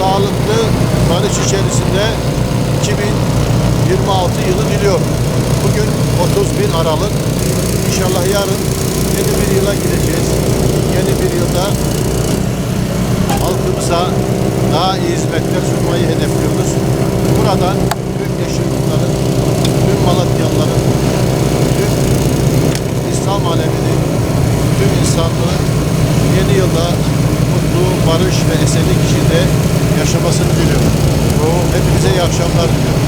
sağlıklı barış içerisinde 2026 yılı diliyorum. Bugün 31 Aralık. İnşallah yarın yeni bir yıla gireceğiz. Yeni bir yılda halkımıza daha iyi hizmetler sunmayı hedefliyoruz. Buradan tüm Yeşilyurtların, tüm Malatyalıların, tüm İslam aleminin, tüm insanlığın yeni yılda mutlu, barış ve esenlik içinde yaşamasını diliyorum. Hepinize iyi akşamlar diliyorum.